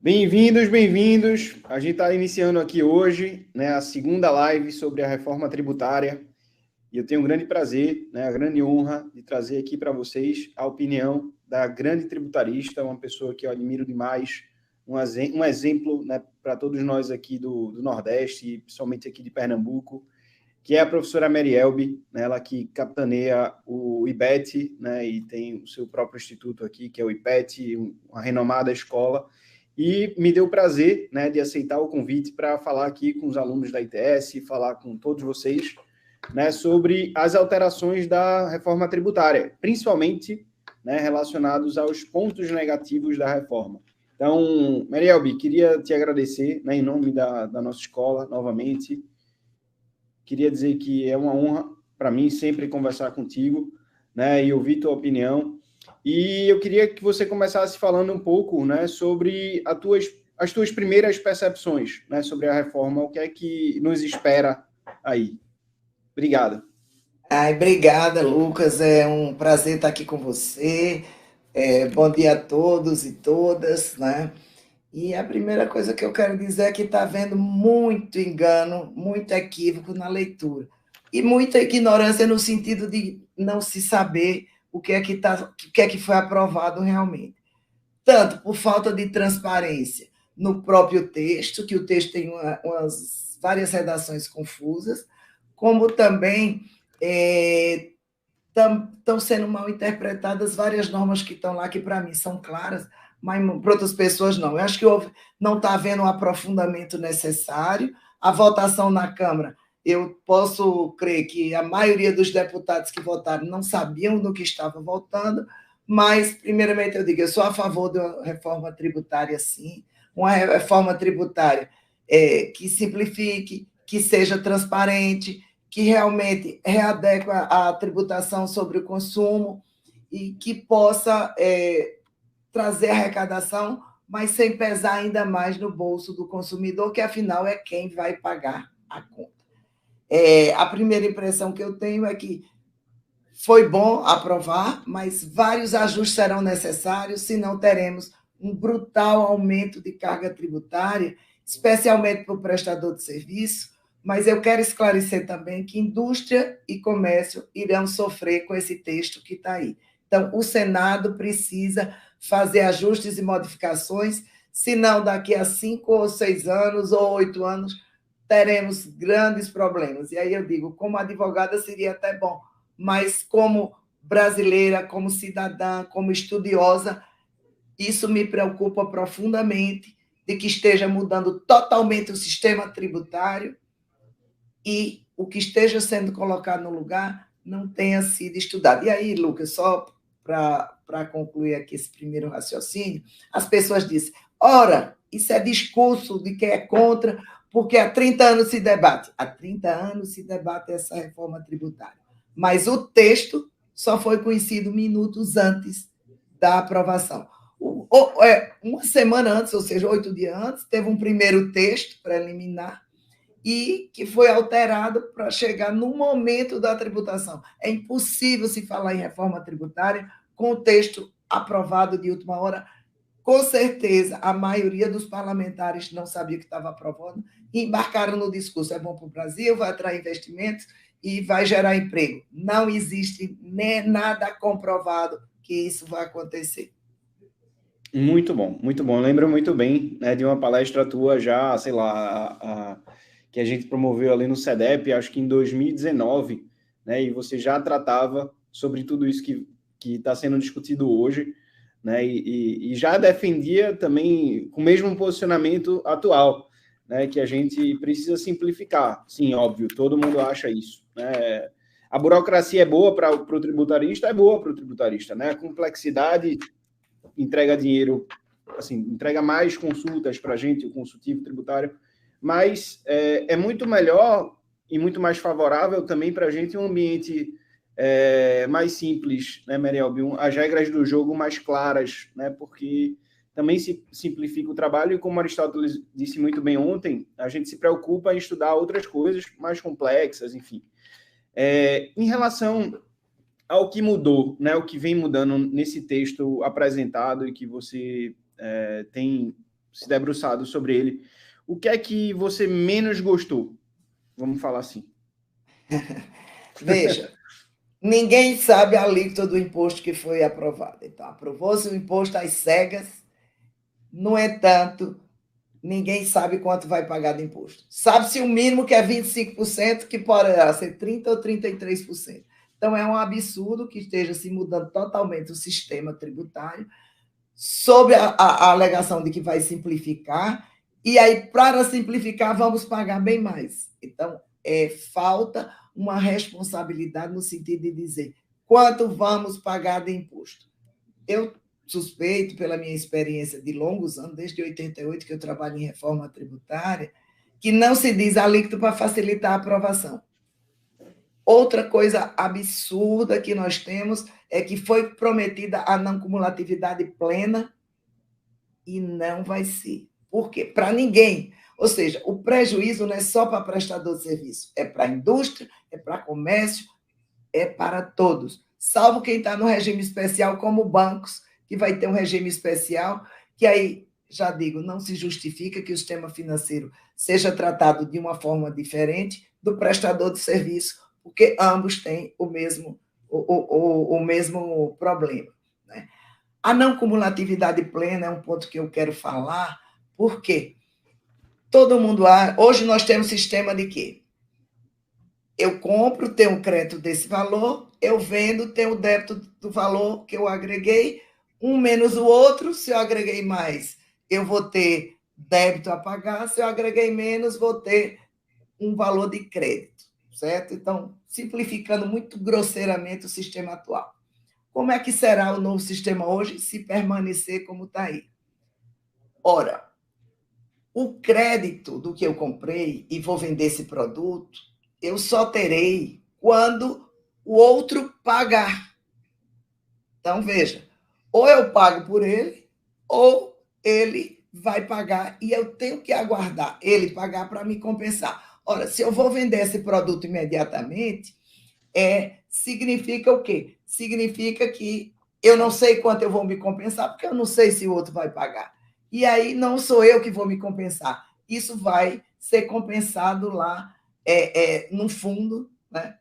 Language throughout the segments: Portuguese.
Bem-vindos, bem-vindos. A gente está iniciando aqui hoje, né, a segunda live sobre a reforma tributária e eu tenho um grande prazer, né, a grande honra de trazer aqui para vocês a opinião da grande tributarista, uma pessoa que eu admiro demais, um exemplo, né, para todos nós aqui do Nordeste, e principalmente aqui de Pernambuco, que é a professora Merielbe, né, ela que capitaneia o IBET, né, e tem o seu próprio instituto aqui, que é o IPET, uma renomada escola, e me deu o prazer, né, de aceitar o convite para falar aqui com os alunos da ITS, falar com todos vocês, né, sobre as alterações da reforma tributária, principalmente, né, relacionados aos pontos negativos da reforma. Então, Merielbe, queria te agradecer, né, em nome da nossa escola, novamente. Queria dizer que é uma honra para mim sempre conversar contigo, né, e ouvir tua opinião. E eu queria que você começasse falando um pouco, né, sobre as tuas primeiras percepções, né, sobre a reforma, o que é que nos espera aí. Obrigado. Ai, obrigada, Lucas. É um prazer estar aqui com você. Bom dia a todos e todas, né? E a primeira coisa que eu quero dizer é que está havendo muito engano, muito equívoco na leitura. E muita ignorância no sentido de não se saber o que é que foi aprovado realmente. Tanto por falta de transparência no próprio texto, que o texto tem várias redações confusas, como também estão sendo mal interpretadas várias normas que estão lá, que para mim são claras, mas para outras pessoas não. Eu acho que não está havendo um aprofundamento necessário. A votação na Câmara, eu posso crer que a maioria dos deputados que votaram não sabiam do que estavam votando, mas, primeiramente, eu digo, eu sou a favor da reforma tributária, sim, uma reforma tributária que simplifique, que seja transparente, que realmente readequa a tributação sobre o consumo e que possa trazer arrecadação, mas sem pesar ainda mais no bolso do consumidor, que afinal é quem vai pagar a conta. A primeira impressão que eu tenho é que foi bom aprovar, mas vários ajustes serão necessários, senão teremos um brutal aumento de carga tributária, especialmente para o prestador de serviço. Mas eu quero esclarecer também que indústria e comércio irão sofrer com esse texto que está aí. Então, o Senado precisa fazer ajustes e modificações, senão daqui a 5 ou 6 anos ou 8 anos teremos grandes problemas. E aí eu digo, como advogada seria até bom, mas como brasileira, como cidadã, como estudiosa, isso me preocupa profundamente de que esteja mudando totalmente o sistema tributário e o que esteja sendo colocado no lugar não tenha sido estudado. E aí, Lucas, só para concluir aqui esse primeiro raciocínio, as pessoas dizem, ora, isso é discurso de quem é contra, porque há 30 anos se debate. Há 30 anos se debate essa reforma tributária. Mas o texto só foi conhecido minutos antes da aprovação. Uma semana antes, ou seja, 8 dias antes, teve um primeiro texto preliminar e que foi alterado para chegar no momento da tributação. É impossível se falar em reforma tributária com o texto aprovado de última hora. Com certeza, a maioria dos parlamentares não sabia que estava aprovando e embarcaram no discurso: é bom para o Brasil, vai atrair investimentos e vai gerar emprego. Não existe nem nada comprovado que isso vai acontecer. Muito bom, muito bom. Eu lembro muito bem, né, de uma palestra tua já, sei lá, que a gente promoveu ali no SEDEP, acho que em 2019, né, e você já tratava sobre tudo isso que está sendo discutido hoje, né, e já defendia também o mesmo posicionamento atual, né, que a gente precisa simplificar. Sim, óbvio, todo mundo acha isso, né? A burocracia é boa para o tributarista, é boa para o tributarista, né? A complexidade entrega dinheiro, assim, entrega mais consultas para a gente, o consultivo tributário, mas é muito melhor e muito mais favorável também para a gente um ambiente mais simples, né, Merielbi? As regras do jogo mais claras, né, porque também se simplifica o trabalho e, como Aristóteles disse muito bem ontem, a gente se preocupa em estudar outras coisas mais complexas, enfim. Em relação ao que mudou, né, o que vem mudando nesse texto apresentado e que você tem se debruçado sobre ele. O que é que você menos gostou? Vamos falar assim. Veja, ninguém sabe a alíquota do imposto que foi aprovado. Então, aprovou-se o imposto às cegas, no entanto, ninguém sabe quanto vai pagar de imposto. Sabe-se o mínimo, que é 25%, que poderá ser 30% ou 33%. Então, é um absurdo que esteja se mudando totalmente o sistema tributário, sob a alegação de que vai simplificar, e aí, para simplificar, vamos pagar bem mais. Então, falta uma responsabilidade no sentido de dizer quanto vamos pagar de imposto. Eu suspeito, pela minha experiência de longos anos, desde 88 que eu trabalho em reforma tributária, que não se diz alíquota para facilitar a aprovação. Outra coisa absurda que nós temos é que foi prometida a não cumulatividade plena e não vai ser. Por quê? Para ninguém. Ou seja, o prejuízo não é só para prestador de serviço, é para a indústria, é para comércio, é para todos. Salvo quem está no regime especial, como bancos, que vai ter um regime especial, que aí, já digo, não se justifica que o sistema financeiro seja tratado de uma forma diferente do prestador de serviço, porque ambos têm o mesmo problema. Né? A não cumulatividade plena é um ponto que eu quero falar, porque todo mundo... Hoje nós temos sistema de quê? Eu compro, tenho um crédito desse valor, eu vendo, tenho o débito do valor que eu agreguei, um menos o outro. Se eu agreguei mais, eu vou ter débito a pagar, se eu agreguei menos, vou ter um valor de crédito, certo? Então, simplificando muito grosseiramente o sistema atual. Como é que será o novo sistema hoje se permanecer como está aí? Ora, o crédito do que eu comprei e vou vender esse produto, eu só terei quando o outro pagar. Então, veja, ou eu pago por ele, ou ele vai pagar e eu tenho que aguardar ele pagar para me compensar. Ora, se eu vou vender esse produto imediatamente, significa o quê? Significa que eu não sei quanto eu vou me compensar, porque eu não sei se o outro vai pagar. E aí não sou eu que vou me compensar. Isso vai ser compensado lá no fundo, né?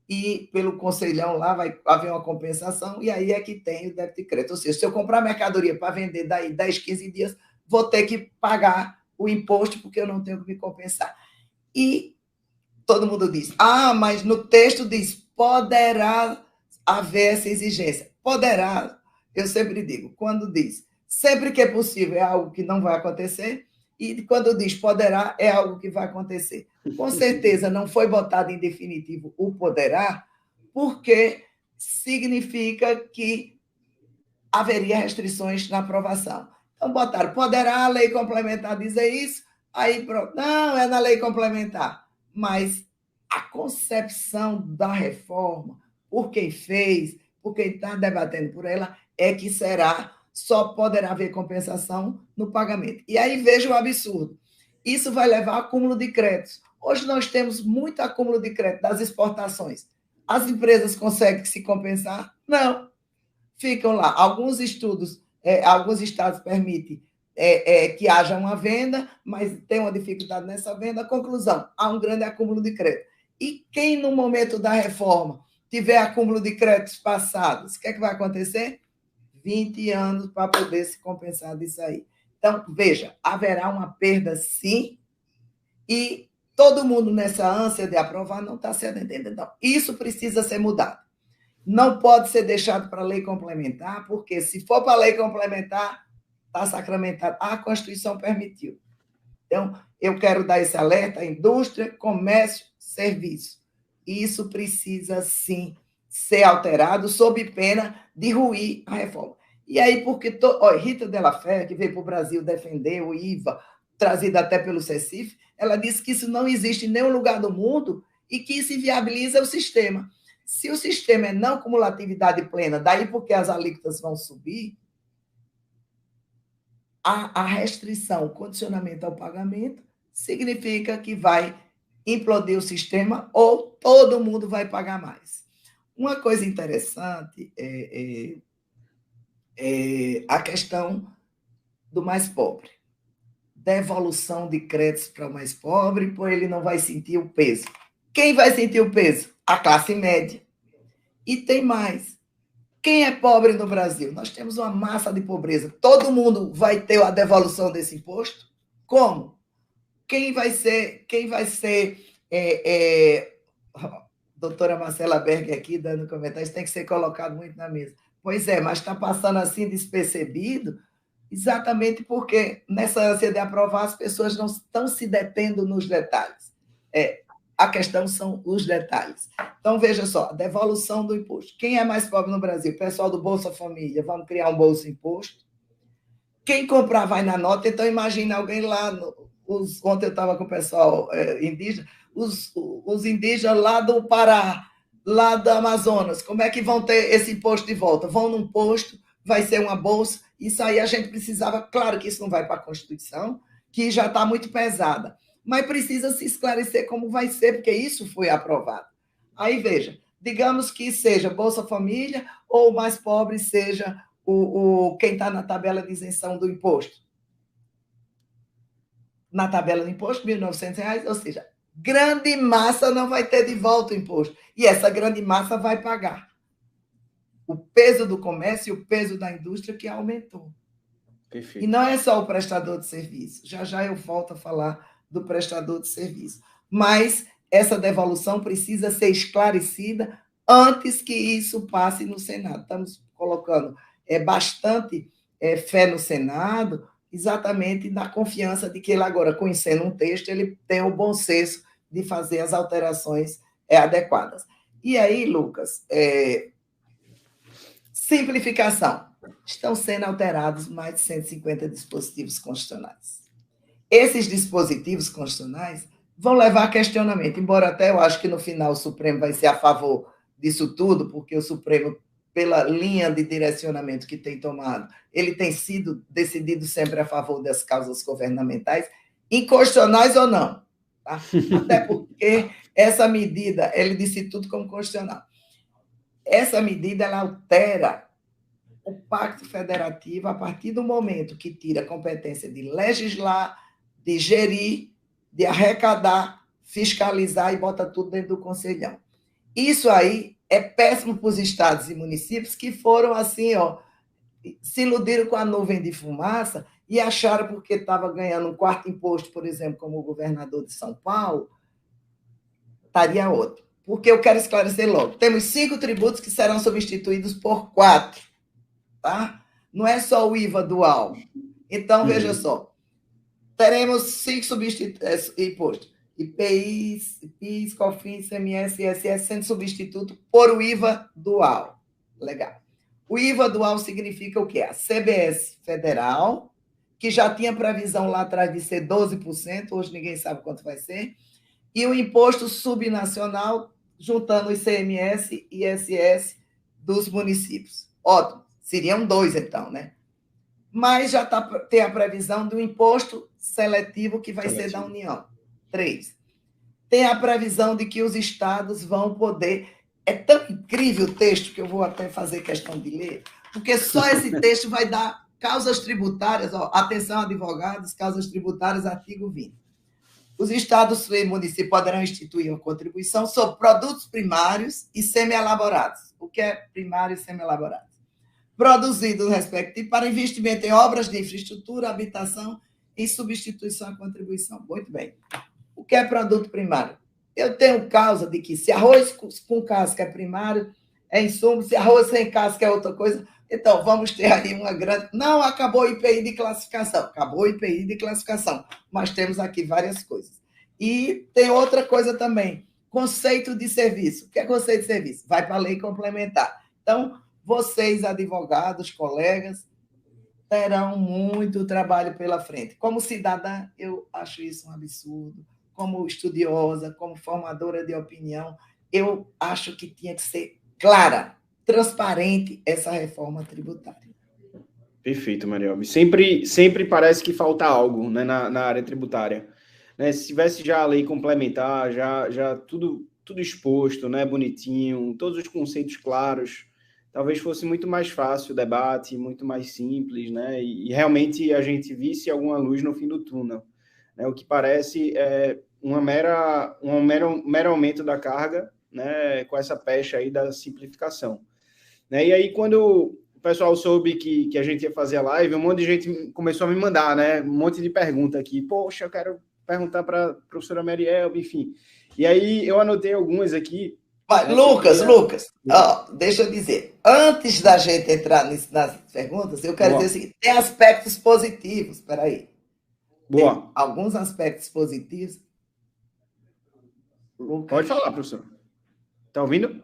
E pelo conselhão lá vai haver uma compensação, e aí é que tem o débito e crédito. Ou seja, se eu comprar mercadoria para vender daí 10, 15 dias, vou ter que pagar o imposto, porque eu não tenho que me compensar. E todo mundo diz, mas no texto diz, poderá haver essa exigência. Poderá, eu sempre digo, quando diz, sempre que é possível, é algo que não vai acontecer, e quando diz poderá, é algo que vai acontecer. Com certeza não foi botado em definitivo o poderá, porque significa que haveria restrições na aprovação. Então, botaram, poderá a lei complementar dizer isso? Aí, pronto. Não, é na lei complementar. Mas a concepção da reforma, por quem fez, por quem está debatendo por ela, é que só poderá haver compensação no pagamento. E aí veja o absurdo. Isso vai levar a acúmulo de créditos. Hoje nós temos muito acúmulo de crédito das exportações. As empresas conseguem se compensar? Não. Ficam lá. Alguns estudos, alguns estados permitem que haja uma venda, mas tem uma dificuldade nessa venda. Conclusão, há um grande acúmulo de crédito. E quem, no momento da reforma, tiver acúmulo de créditos passados, o que é que vai acontecer? 20 anos para poder se compensar disso aí. Então, veja, haverá uma perda, sim, e todo mundo nessa ânsia de aprovar não está sendo entendido. Então, isso precisa ser mudado. Não pode ser deixado para a lei complementar, porque se for para a lei complementar, está sacramentado. A Constituição permitiu. Então, eu quero dar esse alerta à indústria, comércio, serviço. Isso precisa, sim, ser alterado sob pena de ruir a reforma. E aí, porque Rita Della Fé, que veio para o Brasil defender o IVA, trazida até pelo CECIF, ela disse que isso não existe em nenhum lugar do mundo e que isso inviabiliza o sistema. Se o sistema é não cumulatividade plena, daí porque as alíquotas vão subir, a restrição, o condicionamento ao pagamento, significa que vai implodir o sistema ou todo mundo vai pagar mais. Uma coisa interessante é a questão do mais pobre. devolução de créditos para o mais pobre, pois ele não vai sentir o peso. Quem vai sentir o peso? A classe média. E tem mais. Quem é pobre no Brasil? Nós temos uma massa de pobreza. Todo mundo vai ter a devolução desse imposto? Como? Quem vai ser doutora Marcela Berg aqui dando comentários, tem que ser colocado muito na mesa. Pois é, mas está passando assim despercebido, exatamente porque nessa ânsia de aprovar as pessoas não estão se detendo nos detalhes. A questão são os detalhes. Então, veja só, a devolução do imposto. Quem é mais pobre no Brasil? O pessoal do Bolsa Família, vamos criar um Bolsa Imposto. Quem comprar vai na nota, então imagina alguém lá, ontem eu estava com o pessoal indígena, os indígenas lá do Pará, lá do Amazonas, como é que vão ter esse imposto de volta? Vão num posto, vai ser uma bolsa, isso aí a gente precisava, claro que isso não vai para a Constituição, que já está muito pesada, mas precisa se esclarecer como vai ser, porque isso foi aprovado. Aí, veja, digamos que seja Bolsa Família ou o mais pobre seja quem está na tabela de isenção do imposto. Na tabela do imposto, R$ 1.900, ou seja, grande massa não vai ter de volta o imposto. E essa grande massa vai pagar. O peso do comércio e o peso da indústria que aumentou. Perfeito. E não é só o prestador de serviço. Já eu volto a falar do prestador de serviço. Mas essa devolução precisa ser esclarecida antes que isso passe no Senado. Estamos colocando bastante fé no Senado, exatamente na confiança de que ele agora, conhecendo um texto, ele tem o bom senso de fazer as alterações adequadas. E aí, Lucas, simplificação. Estão sendo alterados mais de 150 dispositivos constitucionais. Esses dispositivos constitucionais vão levar a questionamento, embora até eu acho que no final o Supremo vai ser a favor disso tudo, porque o Supremo, pela linha de direcionamento que tem tomado, ele tem sido decidido sempre a favor das causas governamentais, inconstitucionais ou não. Tá? Até porque essa medida, ele disse tudo como constitucional. Essa medida, ela altera o Pacto Federativo a partir do momento que tira a competência de legislar, de gerir, de arrecadar, fiscalizar e bota tudo dentro do Conselhão. Isso aí é péssimo para os estados e municípios que foram assim, se iludiram com a nuvem de fumaça e acharam, porque estava ganhando um quarto imposto, por exemplo, como o governador de São Paulo, estaria outro. Porque eu quero esclarecer logo. Temos 5 tributos que serão substituídos por 4. Tá? Não é só o IVA dual. Então, veja só. Teremos 5 impostos. IPI, PIS, COFINS, ICMS e ISS sendo substituto por o IVA dual. Legal. O IVA dual significa o quê? A CBS federal, que já tinha previsão lá atrás de ser 12%, hoje ninguém sabe quanto vai ser, e o imposto subnacional, juntando o ICMS e ISS dos municípios. Ótimo, seriam 2, então, né? Mas já tem a previsão do imposto seletivo que vai ser da União. 3. Tem a previsão de que os estados vão poder... É tão incrível o texto que eu vou até fazer questão de ler, porque só esse texto vai dar causas tributárias, atenção, advogados, causas tributárias, artigo 20. Os estados e municípios poderão instituir uma contribuição sobre produtos primários e semi-elaborados. O que é primário e semi-elaborado? Produzidos, respectivo, para investimento em obras de infraestrutura, habitação e substituição à contribuição. Muito bem. O que é produto primário? Eu tenho causa de que se arroz com casca é primário, é insumo, se arroz sem casca é outra coisa, então vamos ter aí uma grande... Não acabou o IPI de classificação, acabou o IPI de classificação, mas temos aqui várias coisas. E tem outra coisa também, conceito de serviço. O que é conceito de serviço? Vai para a lei complementar. Então, vocês, advogados, colegas, terão muito trabalho pela frente. Como cidadã, eu acho isso um absurdo. Como estudiosa, como formadora de opinião, eu acho que tinha que ser clara, transparente essa reforma tributária. Perfeito, Marielme. Sempre parece que falta algo, né, na área tributária. Né? Se tivesse já a lei complementar, já tudo exposto, né, bonitinho, todos os conceitos claros, talvez fosse muito mais fácil o debate, muito mais simples, né? E realmente a gente visse alguma luz no fim do túnel, né? O que parece é um mero aumento da carga, né? Com essa pecha aí da simplificação, né? E aí, quando o pessoal soube que a gente ia fazer a live, um monte de gente começou a me mandar, né? Um monte de pergunta aqui. Poxa, eu quero perguntar para a professora Mariel, enfim. E aí eu anotei algumas aqui. Mas, Né, Lucas, deixa eu dizer, antes da gente entrar nas perguntas, eu quero dizer o seguinte, tem aspectos positivos, peraí. Boa. Tem alguns aspectos positivos. Lucas. Pode falar, professor. Está ouvindo?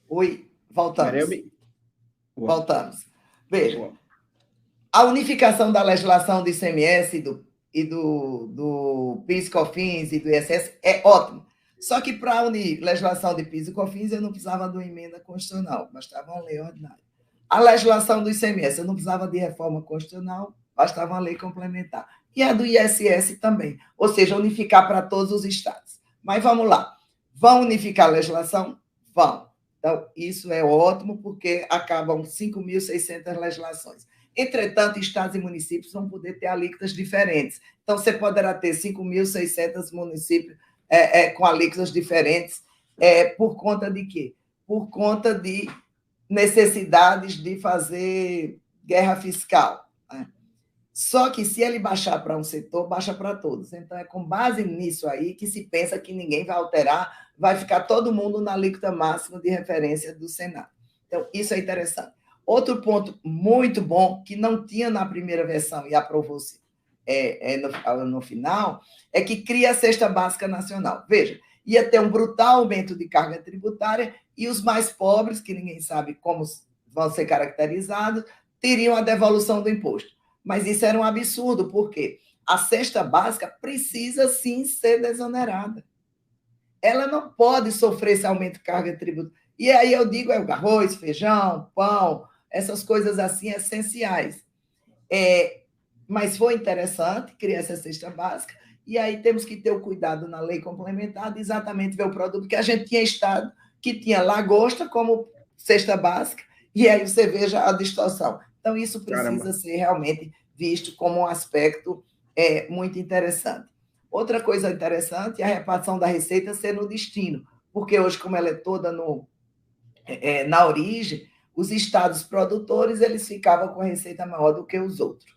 Oi, voltamos. Voltamos. Veja, boa. A unificação da legislação do ICMS e do PIS/COFINS e do ISS é ótimo. Só que para unir legislação de PIS e COFINS eu não precisava de uma emenda constitucional, bastava uma lei ordinária. A legislação do ICMS eu não precisava de reforma constitucional, bastava uma lei complementar. E a do ISS também, ou seja, unificar para todos os estados. Mas vamos lá, vão unificar a legislação? Vão. Então, isso é ótimo, porque acabam 5.600 legislações. Entretanto, estados e municípios vão poder ter alíquotas diferentes. Então, você poderá ter 5.600 municípios com alíquotas diferentes. Por conta de quê? Por conta de necessidades de fazer guerra fiscal. Né? Só que, se ele baixar para um setor, baixa para todos. Então, é com base nisso aí que se pensa que ninguém vai alterar, vai ficar todo mundo na alíquota máxima de referência do Senado. Então, isso é interessante. Outro ponto muito bom, que não tinha na primeira versão e aprovou-se no final, é que cria a cesta básica nacional. Veja, ia ter um brutal aumento de carga tributária e os mais pobres, que ninguém sabe como vão ser caracterizados, teriam a devolução do imposto. Mas isso era um absurdo, porque a cesta básica precisa sim ser desonerada. Ela não pode sofrer esse aumento de carga tributária. E aí eu digo, o arroz, feijão, pão, essas coisas assim essenciais. Mas foi interessante criar essa cesta básica, e aí temos que ter o cuidado na lei complementar de exatamente ver o produto, que a gente tinha estado, que tinha lagosta como cesta básica, e aí você veja a distorção. Então, isso precisa ser realmente visto como um aspecto muito interessante. Outra coisa interessante é a repartição da receita ser no destino, porque hoje, como ela é toda na origem, os estados produtores eles ficavam com a receita maior do que os outros.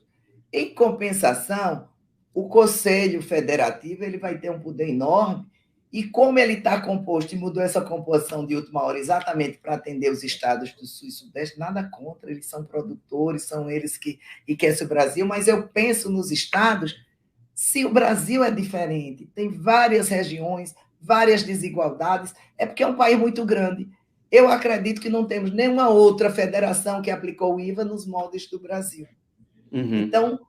Em compensação, o Conselho Federativo ele vai ter um poder enorme, e como ele está composto e mudou essa composição de última hora exatamente para atender os estados do Sul e Sudeste, nada contra, eles são produtores, são eles que enriquecem o Brasil, mas eu penso nos estados, se o Brasil é diferente, tem várias regiões, várias desigualdades, é porque é um país muito grande. Eu acredito que não temos nenhuma outra federação que aplicou o IVA nos moldes do Brasil. Uhum. Então,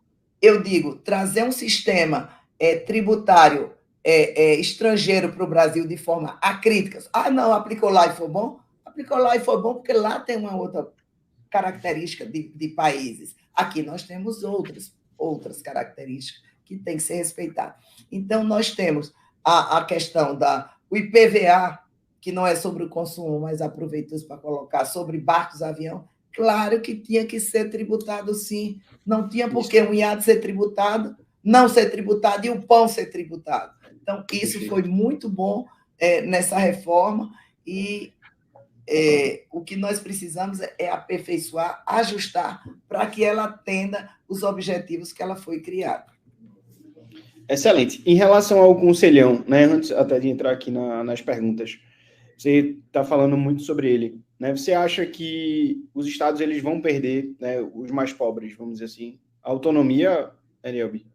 eu digo, trazer um sistema tributário estrangeiro para o Brasil de forma acrítica. Não, aplicou lá e foi bom? Aplicou lá e foi bom porque lá tem uma outra característica de países. Aqui nós temos outras características que têm que ser respeitadas. Então, nós temos a questão o IPVA, que não é sobre o consumo, mas aproveito isso para colocar, sobre barcos, avião. Claro que tinha que ser tributado, sim. Não tinha por que um iate ser tributado, não ser tributado e o pão ser tributado. Então, isso foi muito bom nessa reforma e o que nós precisamos é aperfeiçoar, ajustar, para que ela atenda os objetivos que ela foi criada. Excelente. Em relação ao conselhão, né, antes até de entrar aqui nas perguntas, você está falando muito sobre ele. Né? Você acha que os estados eles vão perder, né, os mais pobres, vamos dizer assim, a autonomia, Elielbi?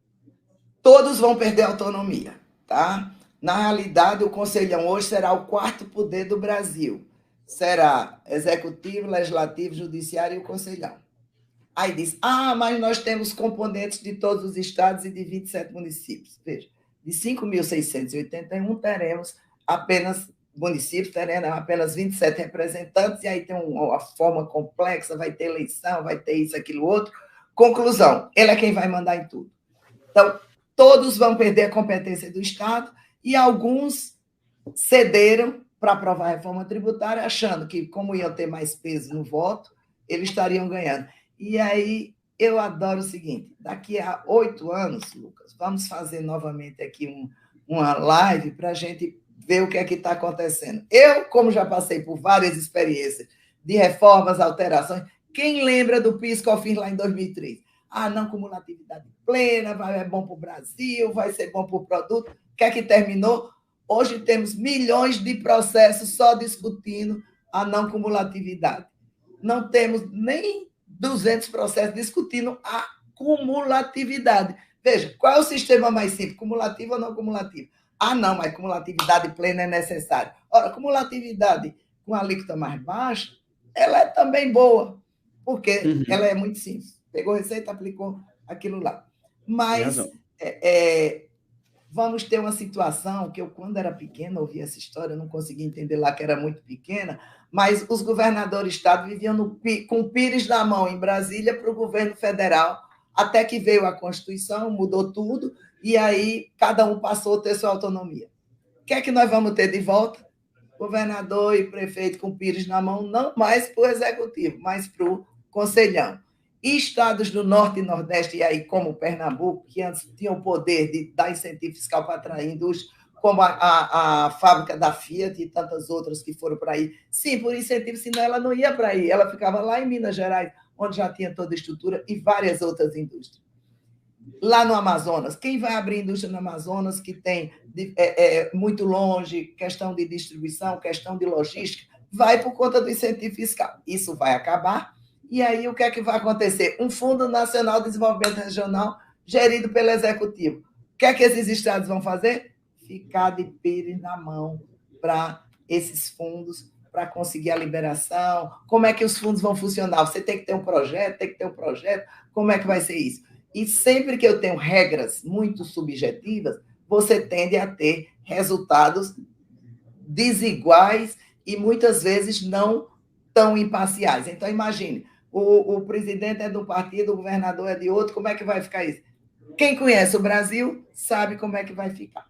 Todos vão perder a autonomia, tá? Na realidade, o Conselhão hoje será o quarto poder do Brasil. Será executivo, legislativo, judiciário e o Conselhão. Aí diz, mas nós temos componentes de todos os estados e de 27 municípios. Veja, de 5.681 teremos apenas municípios, teremos apenas 27 representantes, e aí tem uma forma complexa, vai ter eleição, vai ter isso, aquilo, outro. Conclusão, ele é quem vai mandar em tudo. Então, todos vão perder a competência do Estado e alguns cederam para aprovar a reforma tributária, achando que, como iam ter mais peso no voto, eles estariam ganhando. E aí eu adoro o seguinte: daqui a 8 anos, Lucas, vamos fazer novamente aqui uma live para a gente ver o que é que está acontecendo. Eu, como já passei por várias experiências de reformas, alterações, quem lembra do PIS/COFINS lá em 2003? Ah, não, cumulatividade plena, é bom para o Brasil, vai ser bom para o produto. O que é que terminou? Hoje temos milhões de processos só discutindo a não cumulatividade. Não temos nem 200 processos discutindo a cumulatividade. Veja, qual é o sistema mais simples? Cumulativo ou não cumulativo? Ah, não, mas cumulatividade plena é necessária. Ora, cumulatividade com alíquota mais baixa, ela é também boa, porque ela é muito simples. Pegou receita, aplicou aquilo lá. Mas vamos ter uma situação que eu, quando era pequena, ouvi essa história, eu não conseguia entender lá que era muito pequena, mas os governadores do estado viviam com o pires na mão em Brasília para o governo federal, até que veio a Constituição, mudou tudo, e aí cada um passou a ter sua autonomia. O que é que nós vamos ter de volta? Governador e prefeito com pires na mão, não mais para o executivo, mas para o conselhão. E estados do Norte e Nordeste, e aí como Pernambuco, que antes tinham o poder de dar incentivo fiscal para atrair indústria, como a fábrica da Fiat e tantas outras que foram para aí. Sim, por incentivo, senão ela não ia para aí. Ela ficava lá em Minas Gerais, onde já tinha toda a estrutura e várias outras indústrias. Lá no Amazonas, quem vai abrir indústria no Amazonas que tem muito longe, questão de distribuição, questão de logística, vai por conta do incentivo fiscal. Isso vai acabar. E aí, o que é que vai acontecer? Um Fundo Nacional de Desenvolvimento Regional gerido pelo Executivo. O que é que esses estados vão fazer? Ficar de pires na mão para esses fundos, para conseguir a liberação. Como é que os fundos vão funcionar? Você tem que ter um projeto, como é que vai ser isso? E sempre que eu tenho regras muito subjetivas, você tende a ter resultados desiguais e muitas vezes não tão imparciais. Então, imagine, o presidente é de um partido, o governador é de outro, como é que vai ficar isso? Quem conhece o Brasil sabe como é que vai ficar.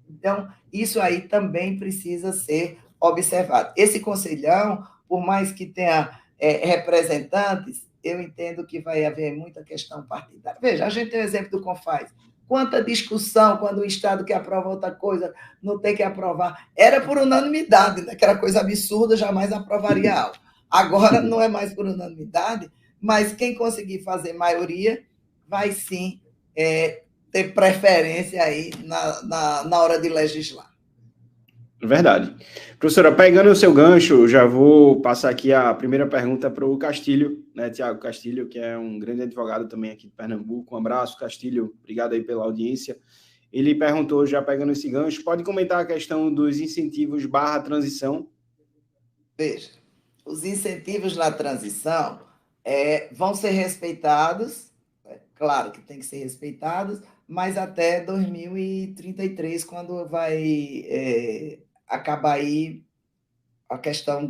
Então, isso aí também precisa ser observado. Esse conselhão, por mais que tenha representantes, eu entendo que vai haver muita questão partidária. Veja, a gente tem o exemplo do Confaz. Quanta discussão quando o Estado quer aprovar outra coisa, não tem que aprovar. Era por unanimidade, né? Que era coisa absurda, jamais aprovaria algo. Agora não é mais por unanimidade, mas quem conseguir fazer maioria vai sim ter preferência aí na hora de legislar. Verdade. Professora, pegando o seu gancho, já vou passar aqui a primeira pergunta para o Castilho, né, Tiago Castilho, que é um grande advogado também aqui de Pernambuco. Um abraço, Castilho, obrigado aí pela audiência. Ele perguntou, já pegando esse gancho, pode comentar a questão dos incentivos / transição? Veja, os incentivos na transição vão ser respeitados, claro que tem que ser respeitados, mas até 2033, quando vai acabar aí a questão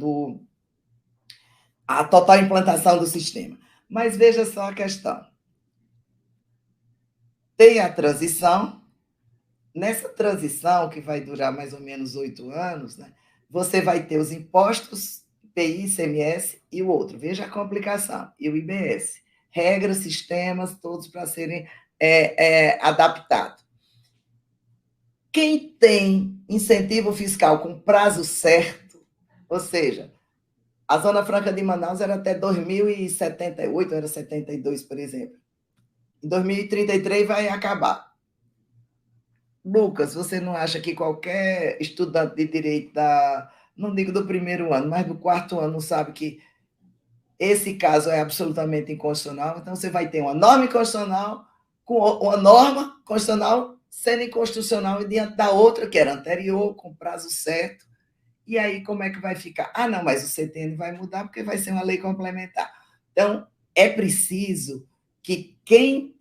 a total implantação do sistema. Mas veja só a questão. Tem a transição. Nessa transição, que vai durar mais ou menos 8 anos, né, você vai ter os impostos, IPI, ICMS e o outro. Veja a complicação. E o IBS. Regras, sistemas, todos para serem adaptados. Quem tem incentivo fiscal com prazo certo, ou seja, a Zona Franca de Manaus era até 2078, era 72, por exemplo. Em 2033 vai acabar. Lucas, você não acha que qualquer estudante de direito não digo do primeiro ano, mas do 4º ano, não sabe que esse caso é absolutamente inconstitucional? Então, você vai ter uma norma inconstitucional com uma norma constitucional sendo inconstitucional e diante da outra, que era anterior, com prazo certo. E aí, como é que vai ficar? Ah, não, mas o CTN vai mudar porque vai ser uma lei complementar. Então, é preciso que quem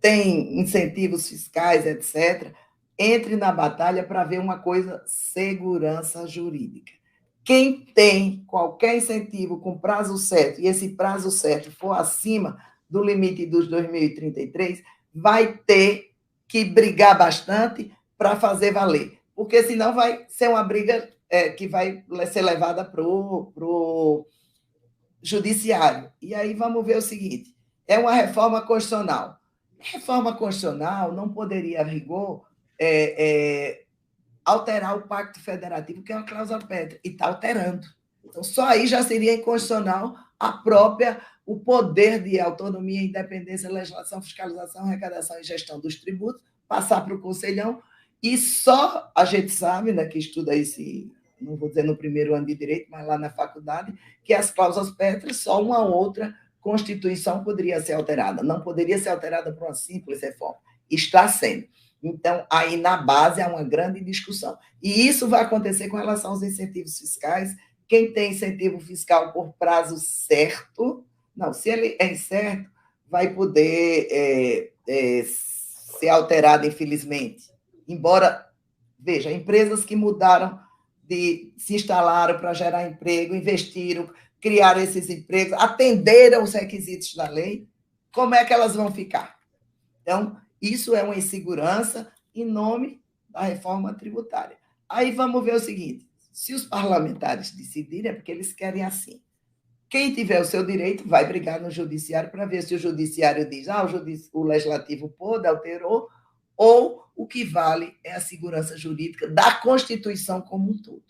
tem incentivos fiscais, etc., entre na batalha para ver uma coisa: segurança jurídica. Quem tem qualquer incentivo com prazo certo, e esse prazo certo for acima do limite dos 2033, vai ter que brigar bastante para fazer valer, porque senão vai ser uma briga que vai ser levada para o judiciário. E aí vamos ver o seguinte: é uma reforma constitucional. Reforma constitucional não poderia, a rigor, alterar o Pacto Federativo, que é uma cláusula pétrea, e está alterando. Então, só aí já seria inconstitucional o poder de autonomia, independência, legislação, fiscalização, arrecadação e gestão dos tributos, passar para o Conselhão, e só a gente sabe, né, que estuda esse, não vou dizer no primeiro ano de Direito, mas lá na faculdade, que as cláusulas pétreas, só uma outra Constituição poderia ser alterada, não poderia ser alterada por uma simples reforma. Está sendo. Então, aí na base há uma grande discussão. E isso vai acontecer com relação aos incentivos fiscais. Quem tem incentivo fiscal por prazo certo, não, se ele é incerto, vai poder ser alterado, infelizmente. Embora, veja, empresas que mudaram, se instalaram para gerar emprego, investiram, criaram esses empregos, atenderam os requisitos da lei, como é que elas vão ficar? Então, isso é uma insegurança em nome da reforma tributária. Aí vamos ver o seguinte: se os parlamentares decidirem, é porque eles querem assim. Quem tiver o seu direito vai brigar no judiciário para ver se o judiciário diz o legislativo pôde, alterou, ou o que vale é a segurança jurídica da Constituição como um todo.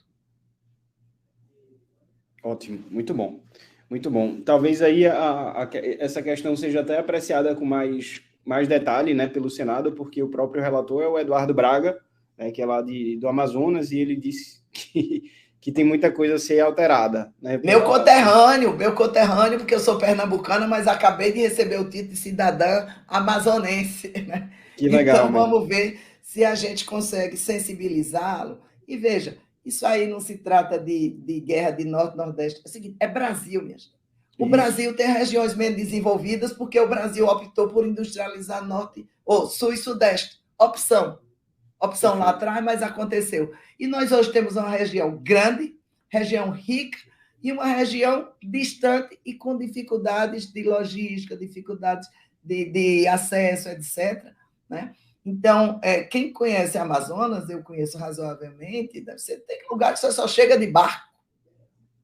Ótimo, muito bom. Muito bom. Talvez aí essa questão seja até apreciada com mais detalhe, né, pelo Senado, porque o próprio relator é o Eduardo Braga, né, que é lá do Amazonas, e ele disse que tem muita coisa a ser alterada. Né, meu conterrâneo, porque eu sou pernambucana, mas acabei de receber o título de cidadã amazonense. Né? Que legal. Então, vamos ver se a gente consegue sensibilizá-lo. E veja, isso aí não se trata de guerra de norte e nordeste. É o seguinte, é Brasil, minha gente. O Brasil tem regiões menos desenvolvidas porque o Brasil optou por industrializar norte, ou sul e sudeste. Opção lá atrás, mas aconteceu. E nós hoje temos uma região grande, região rica, e uma região distante e com dificuldades de logística, dificuldades de acesso, etc. Né? Então, quem conhece a Amazonas, eu conheço razoavelmente, tem lugar que você só chega de barco.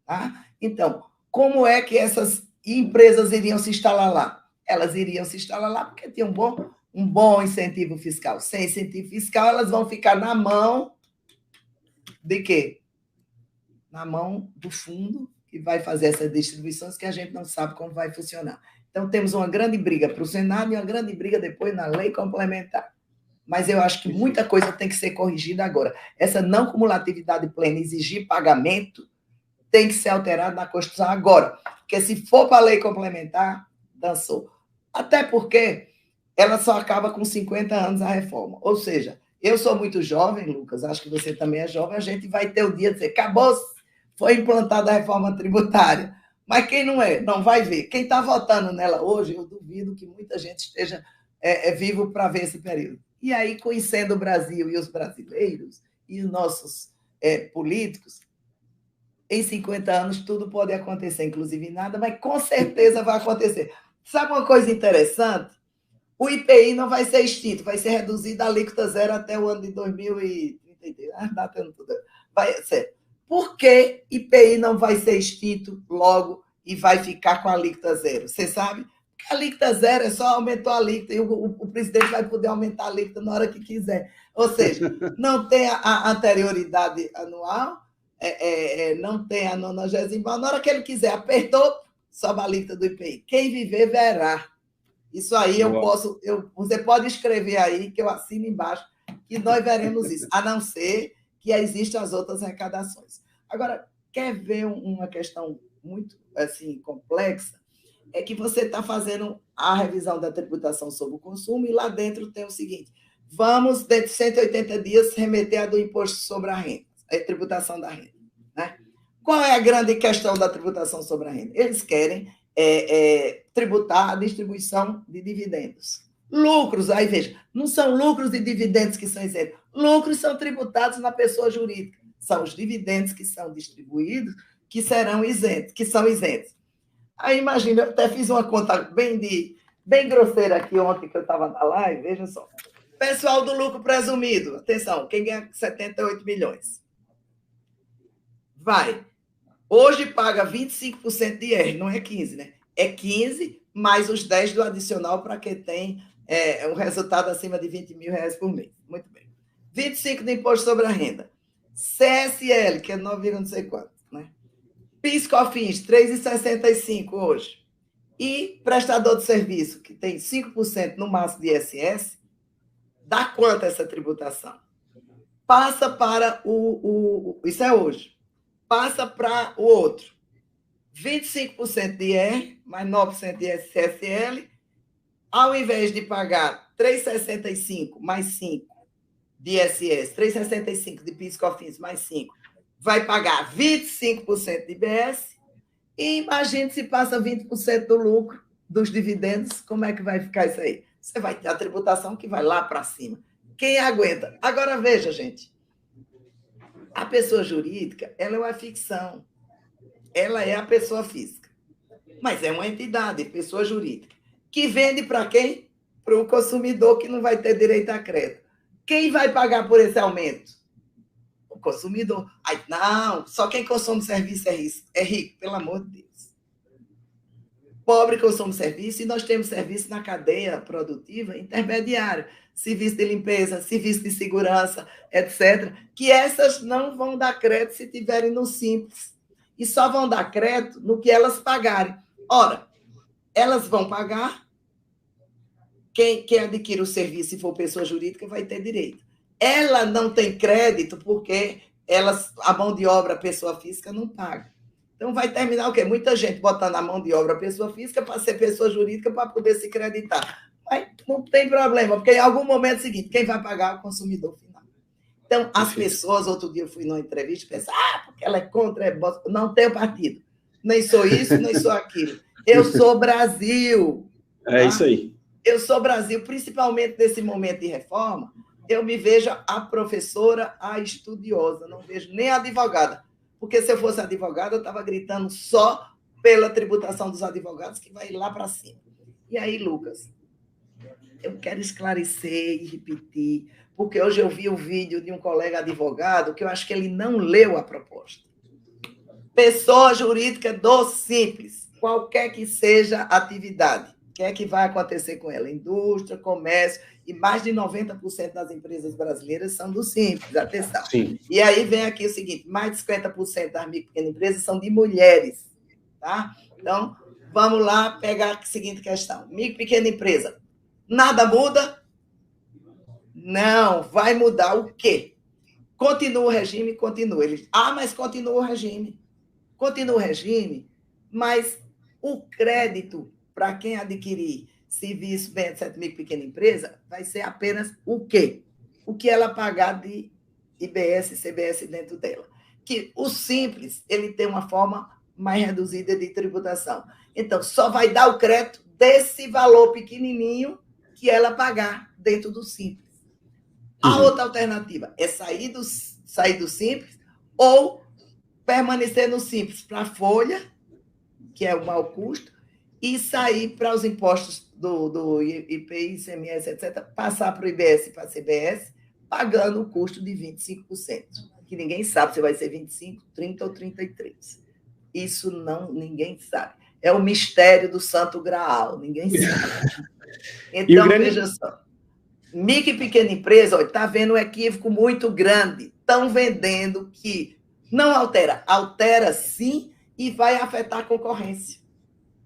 Tá? Então, como é que essas empresas iriam se instalar lá? Elas iriam se instalar lá porque tinham um bom incentivo fiscal. Sem incentivo fiscal, elas vão ficar na mão de quê? Na mão do fundo que vai fazer essas distribuições que a gente não sabe como vai funcionar. Então, temos uma grande briga para o Senado e uma grande briga depois na lei complementar. Mas eu acho que muita coisa tem que ser corrigida agora. Essa não cumulatividade plena, exigir pagamento, tem que ser alterada na Constituição agora. Porque se for para a lei complementar, dançou. Até porque ela só acaba com 50 anos a reforma. Ou seja, eu sou muito jovem, Lucas, acho que você também é jovem, a gente vai ter o dia de dizer, acabou, foi implantada a reforma tributária. Mas quem não é, não vai ver. Quem está votando nela hoje, eu duvido que muita gente esteja vivo para ver esse período. E aí, conhecendo o Brasil e os brasileiros e os nossos políticos, em 50 anos tudo pode acontecer, inclusive nada, mas com certeza vai acontecer. Sabe uma coisa interessante? O IPI não vai ser extinto, vai ser reduzido a alíquota zero até o ano de 2033. Vai ser. Por que IPI não vai ser extinto logo e vai ficar com a alíquota zero? Você sabe? A alíquota zero é só aumentar a alíquota e o presidente vai poder aumentar a alíquota na hora que quiser. Ou seja, não tem a anterioridade anual, não tem a 90ª, na hora que ele quiser, apertou, sobe a alíquota do IPI. Quem viver, verá. Isso aí você pode escrever aí, que eu assino embaixo, que nós veremos isso, a não ser que existam as outras arrecadações. Agora, quer ver uma questão muito assim, complexa? É que você está fazendo a revisão da tributação sobre o consumo e lá dentro tem o seguinte: vamos, dentro de 180 dias, remeter a do imposto sobre a renda, a tributação da renda. Né? Qual é a grande questão da tributação sobre a renda? Eles querem tributar a distribuição de dividendos. Lucros, aí veja, não são lucros e dividendos que são isentos. Lucros são tributados na pessoa jurídica. São os dividendos que são distribuídos que serão isentos, que são isentos. Aí, imagina, eu até fiz uma conta bem grosseira aqui ontem, que eu estava na live, veja só. Pessoal do lucro presumido, atenção, quem ganha 78 milhões. vai. Hoje paga 25% de IR, não é 15%, né? É 15% mais os 10% do adicional para quem tem um resultado acima de R$20.000 por mês. Muito bem. 25% de imposto sobre a renda. CSL, que é 9, não sei quanto, né? PIS/COFINS, 3,65 hoje. E prestador de serviço, que tem 5% no máximo de ISS, dá quanto essa tributação? Passa para isso é hoje. Passa para o outro. 25% de IR, mais 9% de CSL, ao invés de pagar 3,65 mais 5 de ISS, 3,65 de PIS/COFINS mais 5, vai pagar 25% de IBS, e imagine se passa 20% do lucro dos dividendos, como é que vai ficar isso aí? Você vai ter a tributação que vai lá para cima. Quem aguenta? Agora veja, gente, a pessoa jurídica, ela é uma ficção. Ela é a pessoa física. Mas é uma entidade, pessoa jurídica, que vende para quem? Para o consumidor que não vai ter direito a crédito. Quem vai pagar por esse aumento? O consumidor. Ai, não, só quem consome serviço é rico, pelo amor de Deus. Pobre consome serviço e nós temos serviço na cadeia produtiva intermediária. Serviço de limpeza, serviço de segurança, etc. Que essas não vão dar crédito se tiverem no Simples. E só vão dar crédito no que elas pagarem. Ora, elas vão pagar, quem adquire o serviço, se for pessoa jurídica, vai ter direito. Ela não tem crédito porque a mão de obra, a pessoa física, não paga. Então, vai terminar o quê? Muita gente botando a mão de obra a pessoa física para ser pessoa jurídica para poder se creditar. Mas não tem problema, porque em algum momento é o seguinte, quem vai pagar é o consumidor final. Então, as pessoas, outro dia eu fui numa entrevista e pensei, porque ela é contra, não tenho partido. Nem sou isso, nem sou aquilo. Eu sou Brasil. É isso aí. Eu sou Brasil, principalmente nesse momento de reforma, eu me vejo a professora, a estudiosa, não vejo nem a advogada. Porque se eu fosse advogada, eu estava gritando só pela tributação dos advogados, que vai lá para cima. E aí, Lucas, eu quero esclarecer e repetir, porque hoje eu vi um vídeo de um colega advogado que eu acho que ele não leu a proposta. Pessoa jurídica do Simples, qualquer que seja a atividade, o que é que vai acontecer com ela? Indústria, comércio, e mais de 90% das empresas brasileiras são do Simples, atenção. Sim. E aí vem aqui o seguinte, mais de 50% das micro e pequenas empresas são de mulheres, tá? Então, vamos lá pegar a seguinte questão. Micro e pequena empresa, nada muda? Não, vai mudar o quê? Continua o regime? Continua. Mas continua o regime. Continua o regime, mas o crédito para quem adquirir serviço bem de 7 micro e pequena empresa vai ser apenas o quê? O que ela pagar de IBS e CBS dentro dela. Que o Simples, ele tem uma forma mais reduzida de tributação. Então, só vai dar o crédito desse valor pequenininho que ela pagar dentro do Simples. A outra alternativa é sair do Simples ou permanecer no Simples para a folha, que é o mau custo, e sair para os impostos do IPI, ICMS, etc., passar para o IBS e para a CBS, pagando o custo de 25%, que ninguém sabe se vai ser 25%, 30% ou 33%. Isso ninguém sabe. É o mistério do Santo Graal, ninguém sabe. Então, veja só. Micro e pequena empresa, está vendo um equívoco muito grande. Estão vendendo que não altera. Altera sim e vai afetar a concorrência.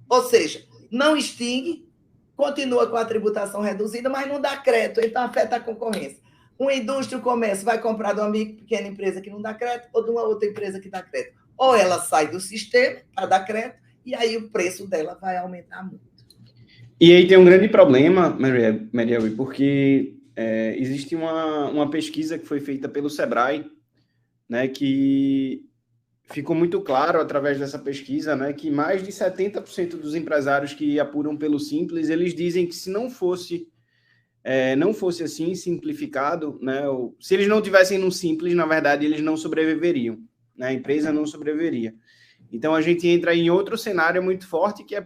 Ou seja, não extingue, continua com a tributação reduzida, mas não dá crédito, então afeta a concorrência. Uma indústria, o comércio, vai comprar de uma micro e pequena empresa que não dá crédito ou de uma outra empresa que dá crédito. Ou ela sai do sistema para dar crédito e aí o preço dela vai aumentar muito. E aí tem um grande problema, Marielle, porque existe uma pesquisa que foi feita pelo Sebrae, né, que ficou muito claro através dessa pesquisa, né, que mais de 70% dos empresários que apuram pelo Simples, eles dizem que se não fosse assim, simplificado, né, se eles não tivessem no Simples, na verdade, eles não sobreviveriam, né, a empresa não sobreviveria. Então, a gente entra em outro cenário muito forte, que é,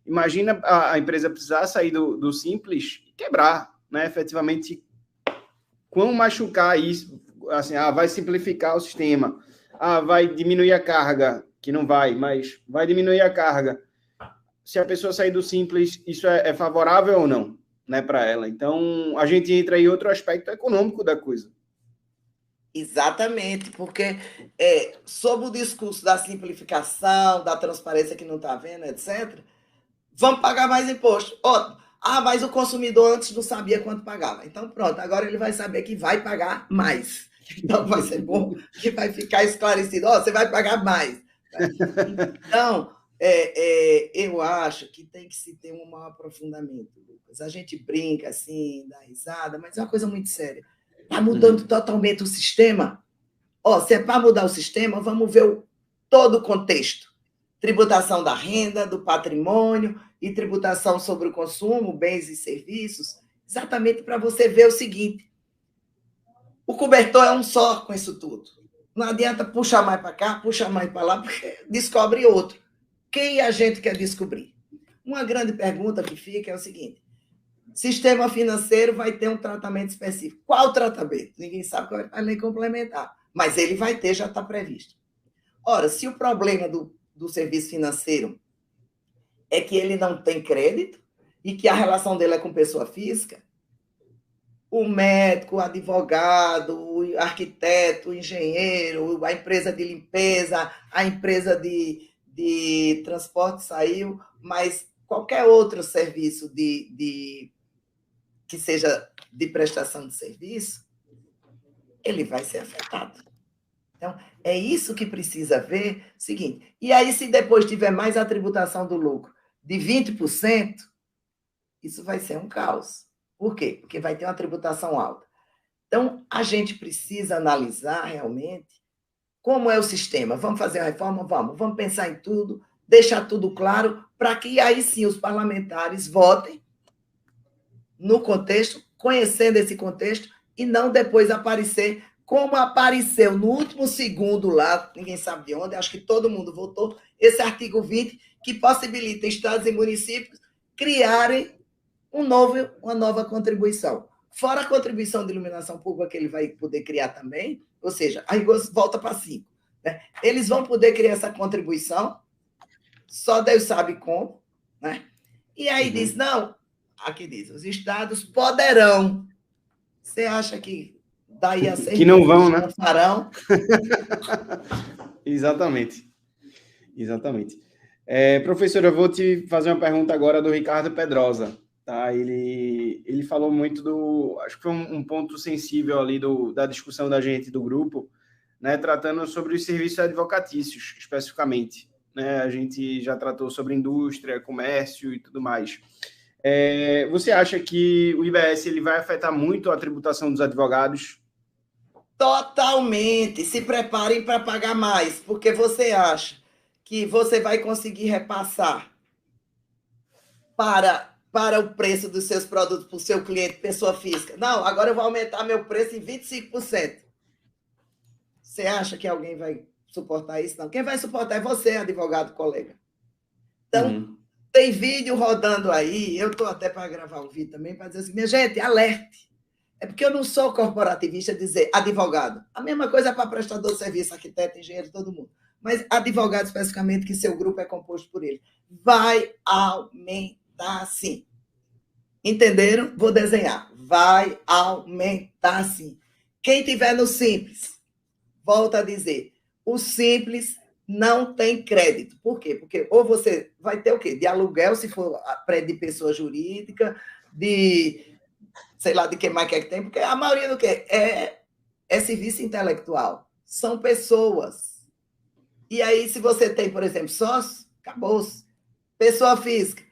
imagina a empresa precisar sair do Simples e quebrar, né, efetivamente, quão machucar isso, assim, vai simplificar o sistema, vai diminuir a carga, que não vai, mas vai diminuir a carga. Se a pessoa sair do Simples, isso é favorável ou não, né, para ela? Então, a gente entra em outro aspecto econômico da coisa. Exatamente, porque sob o discurso da simplificação, da transparência que não está vendo, etc., vamos pagar mais imposto. Mas o consumidor antes não sabia quanto pagava. Então, pronto, agora ele vai saber que vai pagar mais. Então, vai ser bom que vai ficar esclarecido. Você vai pagar mais. Então, eu acho que tem que se ter um maior aprofundamento, Lucas. A gente brinca assim, dá risada, mas é uma coisa muito séria. Está mudando totalmente o sistema. Se é para mudar o sistema, vamos ver todo o contexto. Tributação da renda, do patrimônio e tributação sobre o consumo, bens e serviços, exatamente para você ver o seguinte: o cobertor é um só com isso tudo. Não adianta puxar mais para cá, puxar mais para lá, porque descobre outro. Quem a gente quer descobrir? Uma grande pergunta que fica é o seguinte: sistema financeiro vai ter um tratamento específico. Qual tratamento? Ninguém sabe qual é a lei complementar, mas ele vai ter, já está previsto. Ora, se o problema do serviço financeiro é que ele não tem crédito e que a relação dele é com pessoa física, o médico, o advogado, o arquiteto, o engenheiro, a empresa de limpeza, a empresa de transporte saiu, mas qualquer outro serviço que seja de prestação de serviço, ele vai ser afetado. Então, é isso que precisa ver. Seguinte, e aí, se depois tiver mais a tributação do lucro de 20%, isso vai ser um caos. Por quê? Porque vai ter uma tributação alta. Então, a gente precisa analisar realmente como é o sistema. Vamos fazer a reforma? Vamos pensar em tudo, deixar tudo claro, para que aí sim os parlamentares votem no contexto, conhecendo esse contexto, e não depois aparecer como apareceu no último segundo lá, ninguém sabe de onde, acho que todo mundo votou, esse artigo 20, que possibilita estados e municípios criarem uma nova contribuição. Fora a contribuição de iluminação pública que ele vai poder criar também, ou seja, a rigor volta para 5. Né? Eles vão poder criar essa contribuição, só Deus sabe como, né? E aí diz, não, aqui diz, os estados poderão. Você acha que daí a 6 que não vão, né? Não farão? Exatamente. Professora, eu vou te fazer uma pergunta agora do Ricardo Pedrosa. Tá? Ele falou muito acho que foi um ponto sensível ali da discussão da gente, do grupo, né, tratando sobre os serviços advocatícios, especificamente. Né? A gente já tratou sobre indústria, comércio e tudo mais. Você acha que o IBS ele vai afetar muito a tributação dos advogados? Totalmente. Se preparem para pagar mais, porque você acha que você vai conseguir repassar para o preço dos seus produtos para o seu cliente, pessoa física. Não, agora eu vou aumentar meu preço em 25%. Você acha que alguém vai suportar isso? Não. Quem vai suportar é você, advogado colega. Então, tem vídeo rodando aí, eu estou até para gravar um vídeo também, para dizer assim, minha gente, alerte. É porque eu não sou corporativista dizer advogado. A mesma coisa é para prestador de serviço, arquiteto, engenheiro, todo mundo. Mas advogado, especificamente, que seu grupo é composto por ele. Vai aumentar sim. Entenderam? Vou desenhar. Vai aumentar sim. Quem tiver no Simples, volta a dizer, o Simples não tem crédito. Por quê? Porque ou você vai ter o quê? De aluguel, se for prédio de pessoa jurídica, de sei lá de que mais que tem, porque a maioria do que é serviço intelectual. São pessoas. E aí, se você tem, por exemplo, sócio, acabou-se. Pessoa física.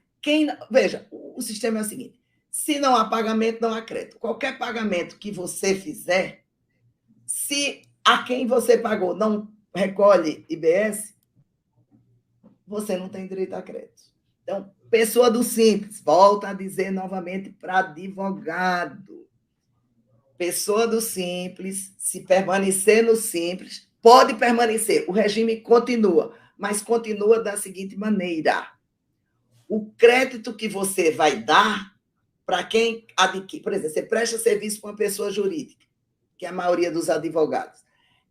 Veja, o sistema é o seguinte: se não há pagamento, não há crédito. Qualquer pagamento que você fizer, se a quem você pagou não recolhe IBS, você não tem direito a crédito. Então, pessoa do Simples, volta a dizer novamente para advogado. Pessoa do Simples, se permanecer no Simples, pode permanecer, o regime continua, mas continua da seguinte maneira: o crédito que você vai dar para quem adquire, por exemplo, você presta serviço para uma pessoa jurídica, que é a maioria dos advogados.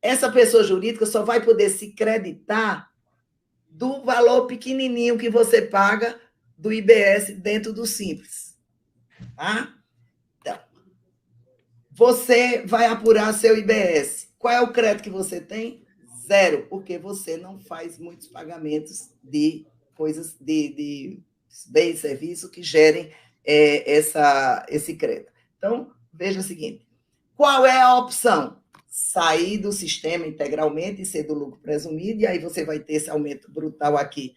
essa pessoa jurídica só vai poder se creditar do valor pequenininho que você paga do IBS dentro do Simples. Tá? Então, você vai apurar seu IBS. Qual é o crédito que você tem? 0, porque você não faz muitos pagamentos de coisas, de bens e serviços que gerem esse crédito. Então, veja o seguinte, qual é a opção? Sair do sistema integralmente e ser do lucro presumido, e aí você vai ter esse aumento brutal aqui,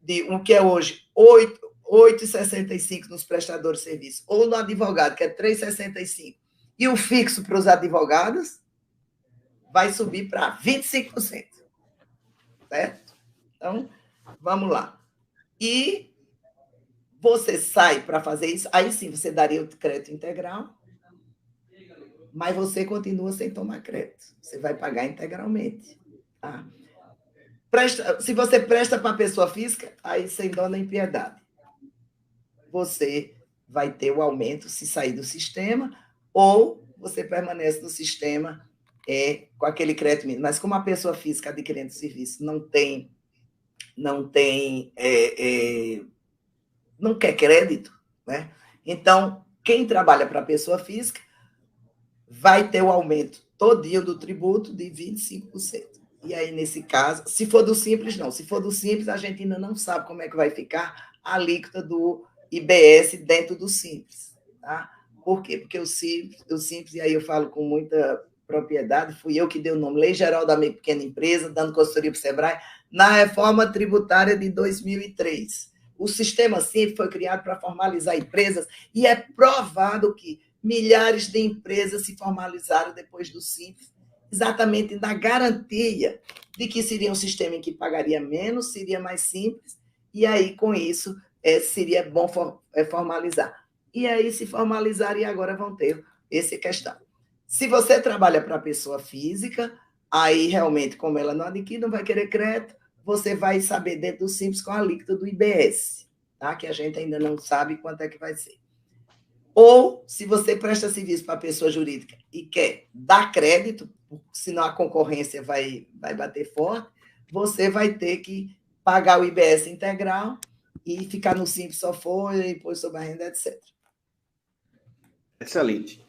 de o que é hoje 8,65 nos prestadores de serviço, ou no advogado, que é 3,65, e o fixo para os advogados vai subir para 25%. Certo? Então, vamos lá. E você sai para fazer isso, aí sim você daria o crédito integral, mas você continua sem tomar crédito. Você vai pagar integralmente. Tá? Se você presta para a pessoa física, aí sem dó nem piedade. Você vai ter o aumento se sair do sistema, ou você permanece no sistema com aquele crédito mínimo. Mas como a pessoa física adquirente do serviço não quer crédito, né? Então, quem trabalha para a pessoa física vai ter o aumento todinho do tributo de 25%. E aí, nesse caso, se for do Simples, não. Se for do Simples, a gente ainda não sabe como é que vai ficar a alíquota do IBS dentro do Simples. Tá? Por quê? Porque o Simples, e aí eu falo com muita propriedade, fui eu que dei o nome, Lei Geral da Micro e Pequena Empresa, dando consultoria para o SEBRAE, na reforma tributária de 2003. O sistema Simples foi criado para formalizar empresas e é provado que milhares de empresas se formalizaram depois do Simples, exatamente na garantia de que seria um sistema em que pagaria menos, seria mais simples, e aí, com isso, seria bom formalizar. E aí, se formalizar, e agora vão ter essa questão. Se você trabalha para a pessoa física, aí, realmente, como ela não adquire, não vai querer crédito, você vai saber dentro do Simples com a alíquota do IBS, tá? Que a gente ainda não sabe quanto é que vai ser. Ou, se você presta serviço para a pessoa jurídica e quer dar crédito, senão a concorrência vai bater forte, você vai ter que pagar o IBS integral e ficar no Simples só folha, imposto sobre a renda, etc. Excelente.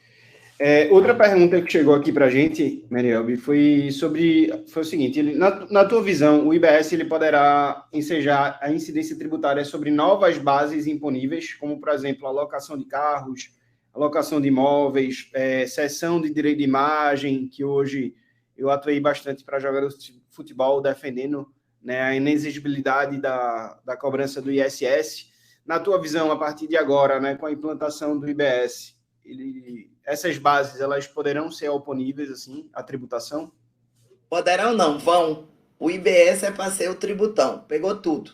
Outra pergunta que chegou aqui para a gente, Marielbe, foi o seguinte, na tua visão, o IBS ele poderá ensejar a incidência tributária sobre novas bases imponíveis, como, por exemplo, a locação de carros, a locação de imóveis, cessão de direito de imagem, que hoje eu atuei bastante para jogadores de futebol defendendo, né, a inexigibilidade da cobrança do ISS. Na tua visão, a partir de agora, né, com a implantação do IBS, essas bases, elas poderão ser oponíveis, assim, à tributação? Poderão não, vão. O IBS é para ser o tributão, pegou tudo.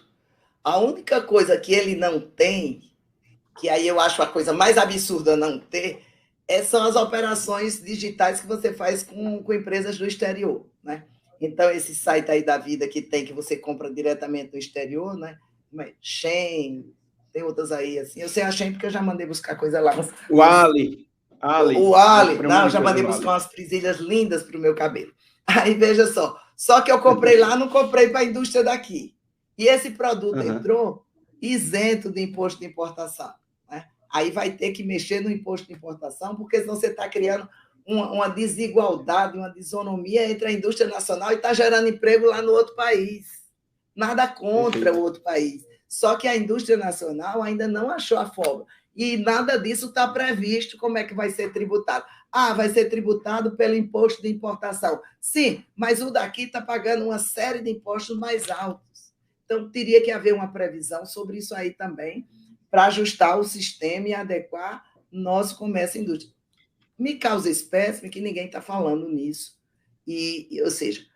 A única coisa que ele não tem, que aí eu acho a coisa mais absurda não ter, são as operações digitais que você faz com empresas do exterior, né? Então, esse site aí da vida que você compra diretamente do exterior, né? Shein, tem outras aí, assim. Eu sei a Shein porque eu já mandei buscar coisa lá. O Ali. O Ali, não, eu já mandei buscar umas presilhas lindas para o meu cabelo. Aí, veja só que eu comprei lá, não comprei para a indústria daqui. E esse produto entrou isento de imposto de importação. Né? Aí vai ter que mexer no imposto de importação, porque senão você está criando uma desigualdade, uma desonomia entre a indústria nacional e está gerando emprego lá no outro país. Nada contra o outro país. Só que a indústria nacional ainda não achou a folga. E nada disso está previsto como é que vai ser tributado. Vai ser tributado pelo imposto de importação. Sim, mas o daqui está pagando uma série de impostos mais altos. Então, teria que haver uma previsão sobre isso aí também, para ajustar o sistema e adequar nosso comércio e indústria. Me causa espécime que ninguém está falando nisso. Ou seja,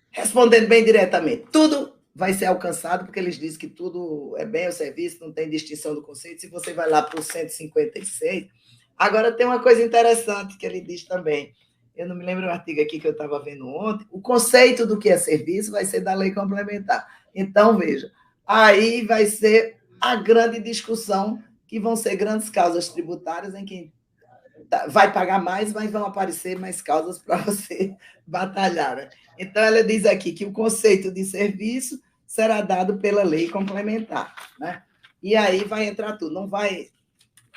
respondendo bem diretamente, tudo vai ser alcançado, porque eles dizem que tudo é bem o serviço, não tem distinção do conceito. Se você vai lá para o 156, agora tem uma coisa interessante que ele diz também. Eu não me lembro do artigo aqui que eu estava vendo ontem. O conceito do que é serviço vai ser da lei complementar. Então, veja, aí vai ser a grande discussão, que vão ser grandes causas tributárias em que vai pagar mais, mas vão aparecer mais causas para você batalhar. Né? Então, ela diz aqui que o conceito de serviço será dado pela lei complementar. Né? E aí vai entrar tudo, não vai...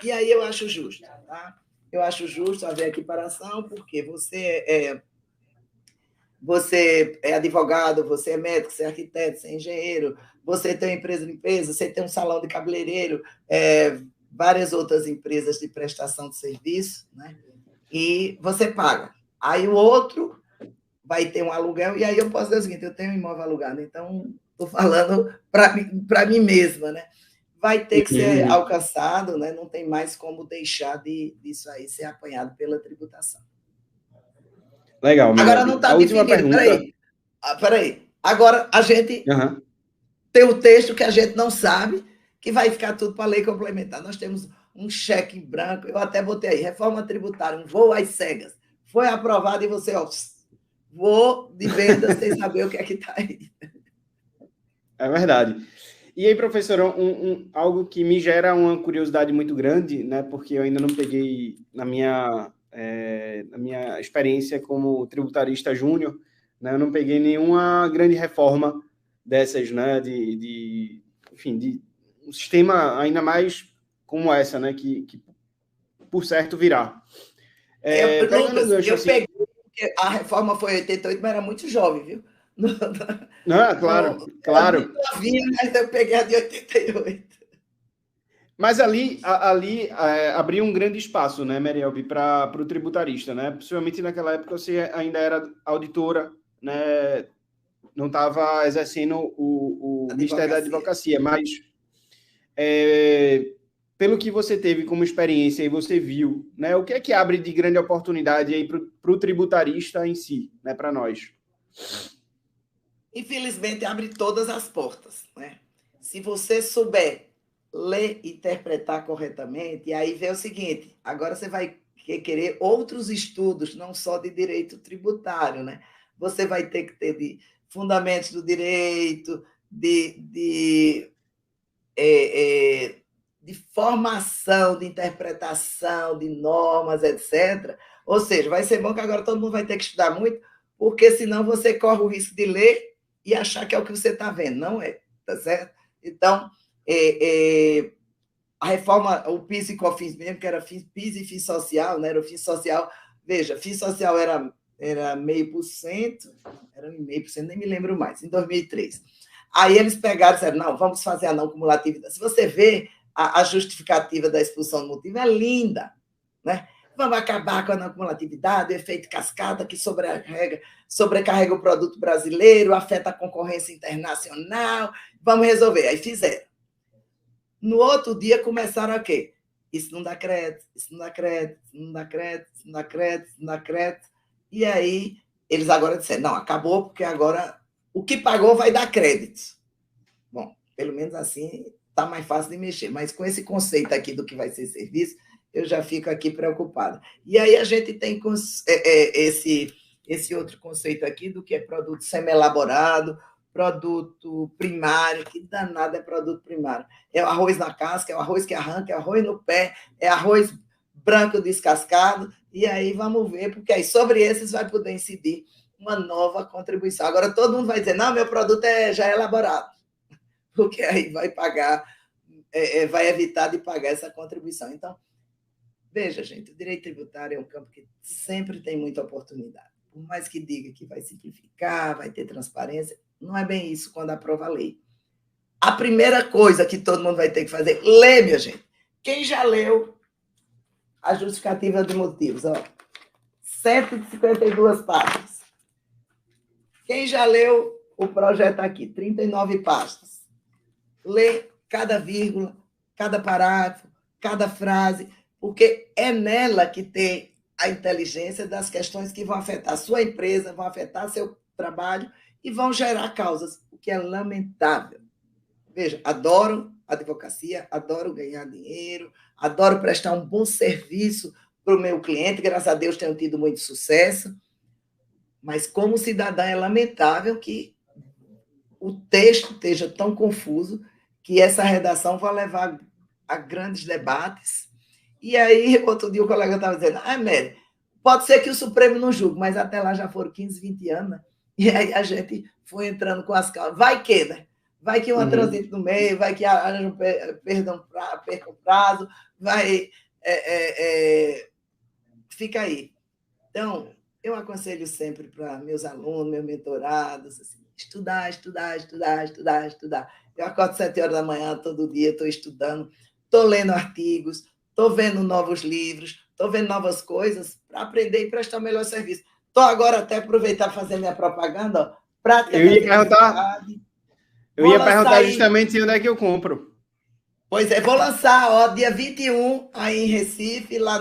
E aí eu acho justo, tá? Eu acho justo haver equiparação, porque você é advogado, você é médico, você é arquiteto, você é engenheiro, você tem uma empresa de limpeza, você tem um salão de cabeleireiro, várias outras empresas de prestação de serviço, né? E você paga. Aí o outro vai ter um aluguel, e aí eu posso dizer o seguinte, eu tenho um imóvel alugado, então estou falando para mim mesma, né? Vai ter que ser alcançado, né? Não tem mais como deixar disso aí ser apanhado pela tributação. Legal, agora não está definido, pergunta... peraí. Agora a gente tem o texto que a gente não sabe, que vai ficar tudo para a lei complementar. Nós temos um cheque em branco, eu até botei aí, reforma tributária, um voo às cegas. Foi aprovado e você, ó, vou de vendas sem saber o que é que está aí. É verdade. E aí, professora, algo que me gera uma curiosidade muito grande, né, porque eu ainda não peguei na minha experiência como tributarista júnior, né, eu não peguei nenhuma grande reforma dessas, né, enfim, de um sistema ainda mais como essa, né, que por certo virá. Lucas, eu peguei, porque a reforma foi em 88, mas era muito jovem, viu? Não, claro. Mas eu peguei a de 88. Mas ali abriu um grande espaço, né, Merielbe, para o tributarista, né? Possivelmente naquela época você ainda era auditora, né? Não estava exercendo o Ministério da Advocacia, mas pelo que você teve como experiência e você viu, né? O que é que abre de grande oportunidade aí para o tributarista em si, né? Para nós? Infelizmente, abre todas as portas, né? Se você souber ler e interpretar corretamente, e aí vem o seguinte, agora você vai querer outros estudos, não só de direito tributário, né? Você vai ter que ter de fundamentos do direito, de formação, de interpretação, de normas, etc. Ou seja, vai ser bom que agora todo mundo vai ter que estudar muito, porque senão você corre o risco de ler e achar que é o que você está vendo. Não é, tá certo? Então, a reforma, o PIS e COFINS mesmo, que era PIS e FIS social, né? Era o FIS social. Veja, FIS social era 0,5%, era 0,5%, nem me lembro mais, em 2003. Aí eles pegaram e disseram, não, vamos fazer a não cumulatividade. Se você vê a justificativa da expulsão do motivo, é linda, né? Vamos acabar com a não cumulatividade, o efeito cascata que sobrecarrega o produto brasileiro, afeta a concorrência internacional, vamos resolver. Aí fizeram. No outro dia começaram a quê? Isso não dá crédito, isso não dá crédito, isso não dá crédito, isso não dá crédito, isso não dá crédito. E aí eles agora disseram, não, acabou, porque agora o que pagou vai dar crédito. Bom, pelo menos assim está mais fácil de mexer, mas com esse conceito aqui do que vai ser serviço, eu já fico aqui preocupada. E aí a gente tem esse outro conceito aqui do que é produto semi-elaborado, produto primário, que danado é produto primário. É o arroz na casca, é o arroz que arranca, é o arroz no pé, é arroz branco descascado, e aí vamos ver, porque aí sobre esses vai poder incidir uma nova contribuição. Agora todo mundo vai dizer, não, meu produto já é elaborado, porque aí vai pagar, vai evitar de pagar essa contribuição. Então, veja, gente, o direito tributário é um campo que sempre tem muita oportunidade. Por mais que diga que vai simplificar, vai ter transparência, não é bem isso quando aprova a lei. A primeira coisa que todo mundo vai ter que fazer, ler, minha gente. Quem já leu a justificativa de motivos? Ó, 152 páginas. Quem já leu o projeto aqui? 39 páginas. Lê cada vírgula, cada parágrafo, cada frase, porque é nela que tem a inteligência das questões que vão afetar a sua empresa, vão afetar seu trabalho e vão gerar causas, o que é lamentável. Veja, adoro advocacia, adoro ganhar dinheiro, adoro prestar um bom serviço para o meu cliente, graças a Deus tenho tido muito sucesso, mas como cidadã é lamentável que o texto esteja tão confuso que essa redação vai levar a grandes debates E aí, outro dia, o colega estava dizendo, Mary, pode ser que o Supremo não julgue, mas até lá já foram 15, 20 anos, né? E aí a gente foi entrando com as causas. Vai que, né? Vai que uma transite no meio, vai que haja perca o prazo, vai... fica aí. Então, eu aconselho sempre para meus alunos, meus mentorados, assim, estudar, estudar, estudar, estudar, estudar. Eu acordo 7 horas da manhã todo dia, estou estudando, estou lendo artigos, estou vendo novos livros, estou vendo novas coisas para aprender e prestar o melhor serviço. Estou agora até aproveitar fazer minha propaganda, ó, prática Eu ia perguntar, justamente onde é que eu compro. Pois é, vou lançar, ó, dia 21, aí em Recife, lá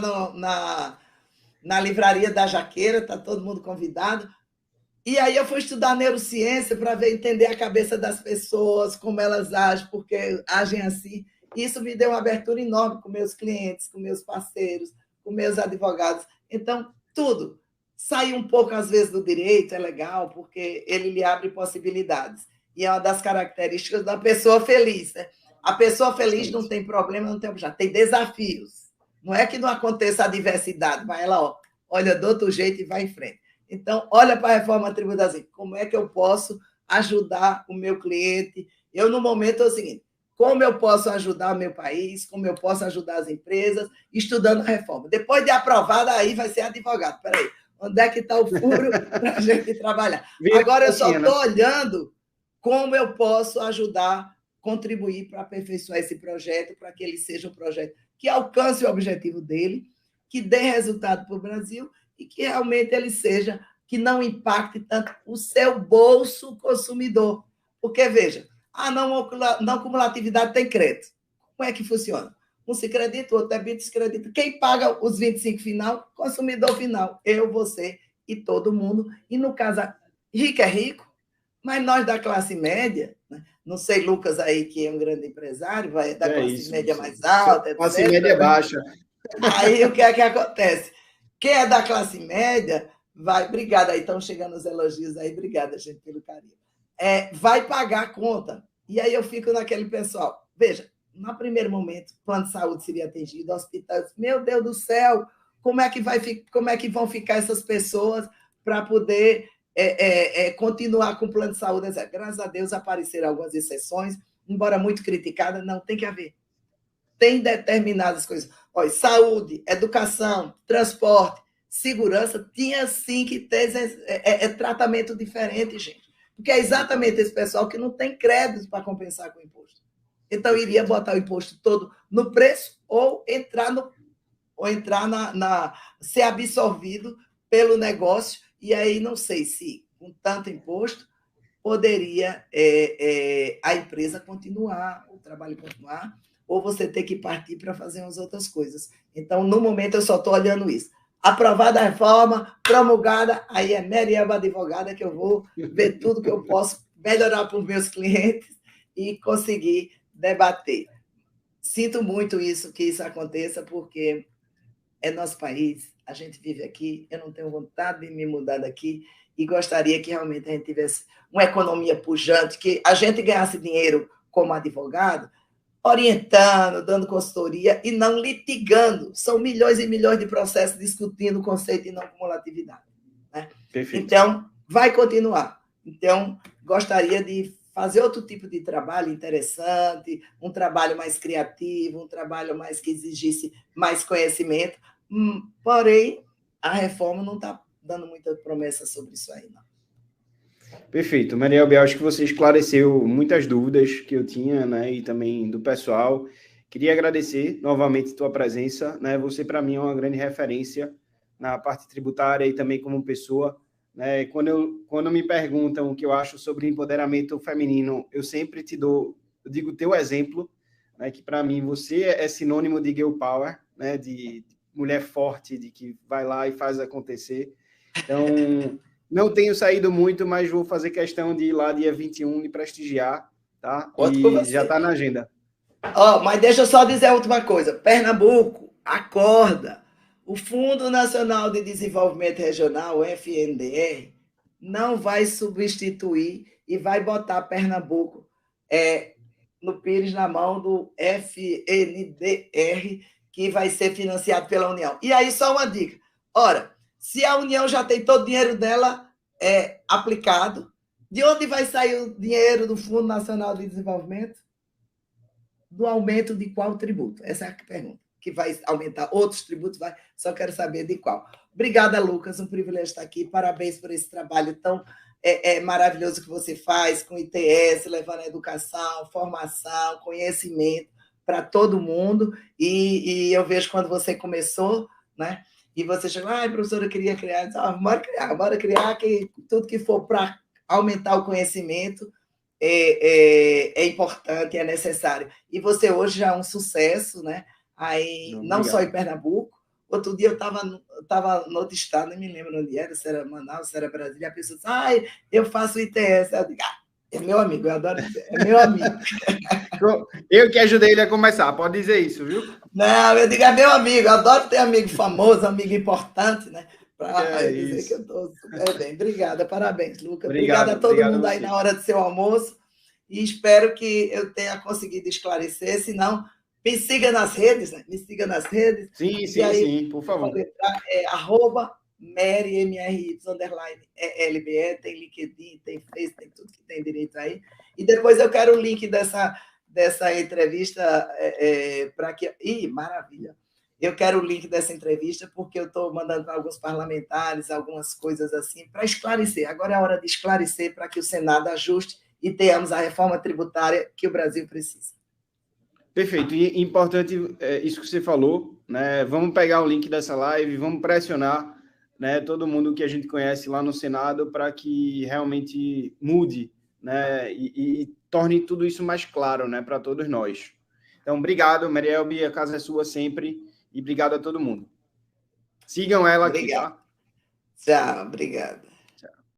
na livraria da Jaqueira, está todo mundo convidado. E aí eu fui estudar neurociência para ver, entender a cabeça das pessoas, como elas agem, porque agem assim. Isso me deu uma abertura enorme com meus clientes, com meus parceiros, com meus advogados. Então, tudo. Sair um pouco, às vezes, do direito é legal, porque ele lhe abre possibilidades. E é uma das características da pessoa feliz. Né? A pessoa feliz não tem problema, não tem objeto, tem desafios. Não é que não aconteça a diversidade, mas ela, ó, olha do outro jeito e vai em frente. Então, olha para a reforma tributária, como é que eu posso ajudar o meu cliente? Eu, no momento, é o seguinte, como eu posso ajudar o meu país, como eu posso ajudar as empresas, estudando a reforma. Depois de aprovada, aí vai ser advogado. Peraí, onde é que está o furo para a gente trabalhar? Agora, eu só estou olhando como eu posso ajudar, contribuir para aperfeiçoar esse projeto, para que ele seja um projeto que alcance o objetivo dele, que dê resultado para o Brasil e que realmente ele seja, que não impacte tanto o seu bolso consumidor. Porque, veja, a não cumulatividade tem crédito. Como é que funciona? Um se credita, o outro debita, se credita. Quem paga os 25 final? Consumidor final. Eu, você e todo mundo. E, no caso, rico é rico, mas nós da classe média, né? Não sei, Lucas aí, que é um grande empresário, vai da classe média mais alta, etc. Classe média baixa. Aí o que é que acontece? Quem é da classe média vai. Obrigada aí, estão chegando os elogios aí, obrigada, gente, pelo carinho. Vai pagar a conta. E aí eu fico naquele pessoal. Veja, no primeiro momento, plano de saúde seria atingido, hospitais, meu Deus do céu, como é que vão ficar essas pessoas para poder continuar com o plano de saúde? Graças a Deus apareceram algumas exceções, embora muito criticada, não tem que haver. Tem determinadas coisas. Olha, saúde, educação, transporte, segurança, tinha sim que ter tratamento diferente, gente. Porque é exatamente esse pessoal que não tem crédito para compensar com o imposto. Então, iria botar o imposto todo no preço ou entrar ser absorvido pelo negócio. E aí, não sei se, com tanto imposto, poderia a empresa continuar, o trabalho continuar, ou você ter que partir para fazer umas outras coisas. Então, no momento, eu só estou olhando isso. Aprovada a reforma, promulgada, aí é Merieba advogada que eu vou ver tudo que eu posso melhorar para os meus clientes e conseguir debater. Sinto muito que isso aconteça, porque é nosso país, a gente vive aqui, eu não tenho vontade de me mudar daqui e gostaria que realmente a gente tivesse uma economia pujante, que a gente ganhasse dinheiro como advogado, orientando, dando consultoria e não litigando. São milhões e milhões de processos discutindo o conceito de não cumulatividade. Né? Então, vai continuar. Então, gostaria de fazer outro tipo de trabalho interessante, um trabalho mais criativo, um trabalho mais que exigisse mais conhecimento, porém, a reforma não está dando muita promessa sobre isso aí, não. Perfeito. Mariel, acho que você esclareceu muitas dúvidas que eu tinha, né, e também do pessoal. Queria agradecer novamente a tua presença, né? Você, para mim, é uma grande referência na parte tributária e também como pessoa, né? Quando me perguntam o que eu acho sobre empoderamento feminino, eu sempre eu digo teu exemplo, né, que para mim você é sinônimo de girl power, né, de mulher forte, de que vai lá e faz acontecer. Então, não tenho saído muito, mas vou fazer questão de ir lá dia 21 e prestigiar, tá? E já está na agenda. Mas deixa eu só dizer a última coisa. Pernambuco, acorda. O Fundo Nacional de Desenvolvimento Regional, o FNDR, não vai substituir e vai botar Pernambuco no Pires na mão do FNDR, que vai ser financiado pela União. E aí, só uma dica. Ora, se a União já tem todo o dinheiro dela aplicado, de onde vai sair o dinheiro do Fundo Nacional de Desenvolvimento? Do aumento de qual tributo? Essa é a pergunta. Que vai aumentar outros tributos? Só quero saber de qual. Obrigada, Lucas. Um privilégio estar aqui. Parabéns por esse trabalho tão maravilhoso que você faz com o ITS, levando a educação, formação, conhecimento para todo mundo. E eu vejo quando você começou, né? E você chegou, professora, eu queria criar. Bora criar que tudo que for para aumentar o conhecimento é importante, é necessário. E você hoje já é um sucesso, né? Aí, não só em Pernambuco. Outro dia eu estava no outro estado, nem me lembro onde era, se era Manaus, se era Brasília, a pessoa disse, eu faço ITS. Eu digo, é meu amigo, eu adoro dizer, é meu amigo. Eu que ajudei ele a começar, pode dizer isso, viu? Não, eu digo, é meu amigo, eu adoro ter amigo famoso, amigo importante, né? Para dizer que eu estou super bem. Obrigada, parabéns, Lucas. Obrigada a todo mundo aí na hora do seu almoço. E espero que eu tenha conseguido esclarecer, senão me siga nas redes, né? Me siga nas redes. Sim, por favor. @Mary, MRY, LBE, tem LinkedIn, tem Facebook, tem tudo que tem direito aí. E depois eu quero o link dessa entrevista para que... maravilha! Eu quero o link dessa entrevista porque eu estou mandando para alguns parlamentares, algumas coisas assim, para esclarecer. Agora é a hora de esclarecer para que o Senado ajuste e tenhamos a reforma tributária que o Brasil precisa. Perfeito. E importante isso que você falou, né? Vamos pegar o link dessa live, vamos pressionar, né, todo mundo que a gente conhece lá no Senado para que realmente mude, né, e torne tudo isso mais claro, né, para todos nós. Então, obrigado, Marielbe, a casa é sua sempre, e obrigado a todo mundo. Sigam ela aqui, tá? Tchau, obrigada.